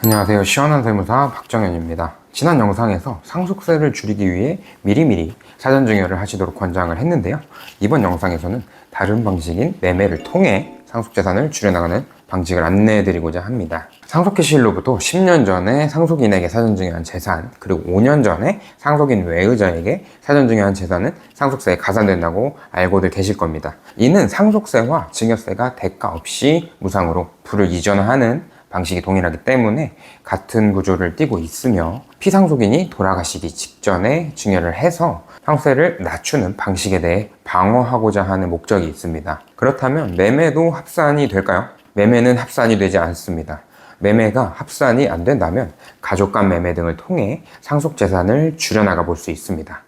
안녕하세요. 시원한 세무사 박정현입니다. 지난 영상에서 상속세를 줄이기 위해 미리미리 사전증여를 하시도록 권장을 했는데요. 이번 영상에서는 다른 방식인 매매를 통해 상속재산을 줄여나가는 방식을 안내해드리고자 합니다. 상속기시일로부터 10년 전에 상속인에게 사전증여한 재산, 그리고 5년 전에 상속인 외의자에게 사전증여한 재산은 상속세에 가산된다고 알고들 계실 겁니다. 이는 상속세와 증여세가 대가 없이 무상으로 부를 이전하는 방식이 동일하기 때문에 같은 구조를 띠고 있으며, 피상속인이 돌아가시기 직전에 증여를 해서 상속세를 낮추는 방식에 대해 방어하고자 하는 목적이 있습니다. 그렇다면 매매도 합산이 될까요? 매매는 합산이 되지 않습니다. 매매가 합산이 안 된다면 가족 간 매매 등을 통해 상속재산을 줄여나가 볼 수 있습니다.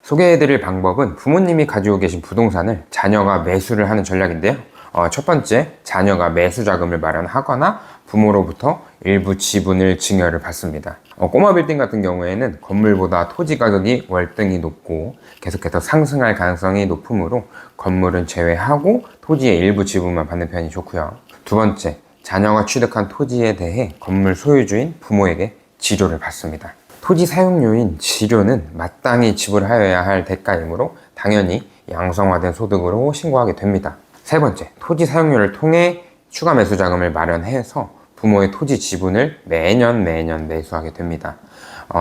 소개해드릴 방법은 부모님이 가지고 계신 부동산을 자녀가 매수를 하는 전략인데요. 첫 번째, 자녀가 매수 자금을 마련하거나 부모로부터 일부 지분을 증여를 받습니다. 꼬마 빌딩 같은 경우에는 건물보다 토지 가격이 월등히 높고 계속해서 상승할 가능성이 높으므로 건물은 제외하고 토지의 일부 지분만 받는 편이 좋고요. 두 번째, 자녀가 취득한 토지에 대해 건물 소유주인 부모에게 지료를 받습니다. 토지 사용료인 지료는 마땅히 지불하여야 할 대가이므로 당연히 양성화된 소득으로 신고하게 됩니다. 세 번째, 토지 사용료를 통해 추가 매수 자금을 마련해서 부모의 토지 지분을 매년 매수하게 됩니다.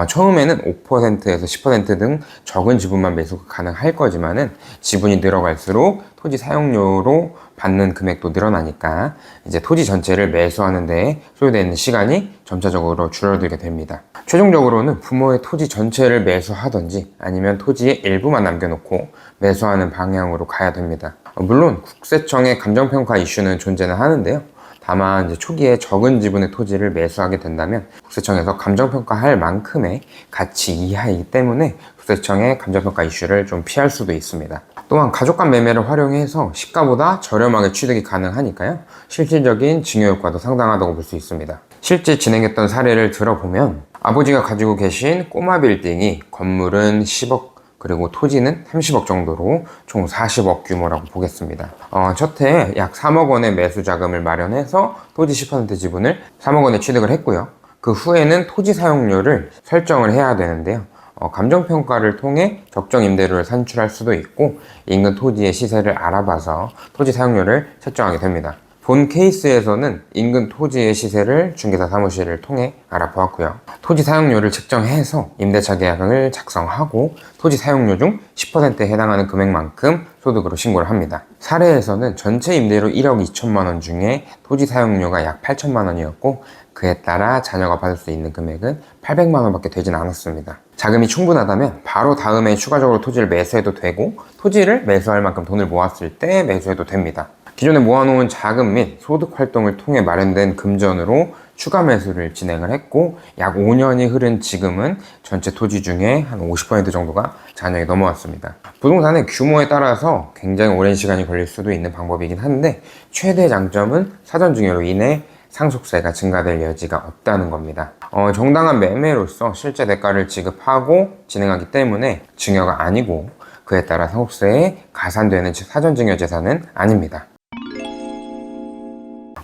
처음에는 5%에서 10% 등 적은 지분만 매수가 가능할 거지만은 지분이 늘어갈수록 토지 사용료로 받는 금액도 늘어나니까 이제 토지 전체를 매수하는 데에 소요되는 시간이 점차적으로 줄어들게 됩니다. 최종적으로는 부모의 토지 전체를 매수하든지 아니면 토지의 일부만 남겨놓고 매수하는 방향으로 가야 됩니다. 물론 국세청의 감정평가 이슈는 존재는 하는데요. 다만 이제 초기에 적은 지분의 토지를 매수하게 된다면 국세청에서 감정평가할 만큼의 가치 이하이기 때문에 국세청의 감정평가 이슈를 좀 피할 수도 있습니다. 또한 가족 간 매매를 활용해서 시가보다 저렴하게 취득이 가능하니까요. 실질적인 증여 효과도 상당하다고 볼 수 있습니다. 실제 진행했던 사례를 들어보면 아버지가 가지고 계신 꼬마 빌딩이 건물은 10억 그리고 토지는 30억 정도로 총 40억 규모라고 보겠습니다. 첫 해에 약 3억 원의 매수 자금을 마련해서 토지 10% 지분을 3억 원에 취득을 했고요. 그 후에는 토지 사용료를 설정을 해야 되는데요. 감정평가를 통해 적정 임대료를 산출할 수도 있고 인근 토지의 시세를 알아봐서 토지 사용료를 책정하게 됩니다. 본 케이스에서는 인근 토지의 시세를 중개사 사무실을 통해 알아보았고요. 토지 사용료를 책정해서 임대차 계약을 작성하고 토지 사용료 중 10%에 해당하는 금액만큼 소득으로 신고를 합니다. 사례에서는 전체 임대료 1억 2천만 원 중에 토지 사용료가 약 8천만 원이었고 그에 따라 자녀가 받을 수 있는 금액은 800만 원밖에 되진 않았습니다. 자금이 충분하다면 바로 다음에 추가적으로 토지를 매수해도 되고 토지를 매수할 만큼 돈을 모았을 때 매수해도 됩니다. 기존에 모아놓은 자금 및 소득 활동을 통해 마련된 금전으로 추가 매수를 진행을 했고 약 5년이 흐른 지금은 전체 토지 중에 한 50% 정도가 자녀에게 넘어왔습니다. 부동산의 규모에 따라서 굉장히 오랜 시간이 걸릴 수도 있는 방법이긴 한데 최대 장점은 사전증여로 인해 상속세가 증가될 여지가 없다는 겁니다. 정당한 매매로서 실제 대가를 지급하고 진행하기 때문에 증여가 아니고 그에 따라 상속세에 가산되는 사전증여 재산은 아닙니다.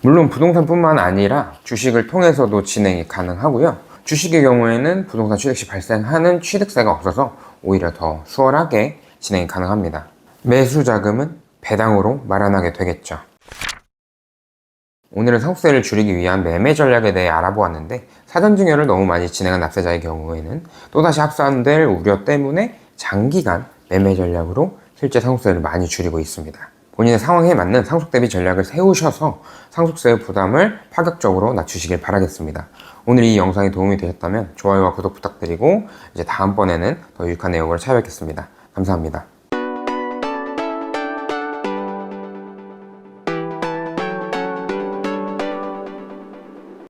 물론 부동산뿐만 아니라 주식을 통해서도 진행이 가능하고요. 주식의 경우에는 부동산 취득 시 발생하는 취득세가 없어서 오히려 더 수월하게 진행이 가능합니다. 매수 자금은 배당으로 마련하게 되겠죠. 오늘은 상속세를 줄이기 위한 매매 전략에 대해 알아보았는데 사전증여를 너무 많이 진행한 납세자의 경우에는 또다시 합산될 우려 때문에 장기간 매매 전략으로 실제 상속세를 많이 줄이고 있습니다. 본인의 상황에 맞는 상속 대비 전략을 세우셔서 상속세의 부담을 파격적으로 낮추시길 바라겠습니다. 오늘 이 영상이 도움이 되셨다면 좋아요와 구독 부탁드리고 이제 다음번에는 더 유익한 내용으로 찾아뵙겠습니다. 감사합니다.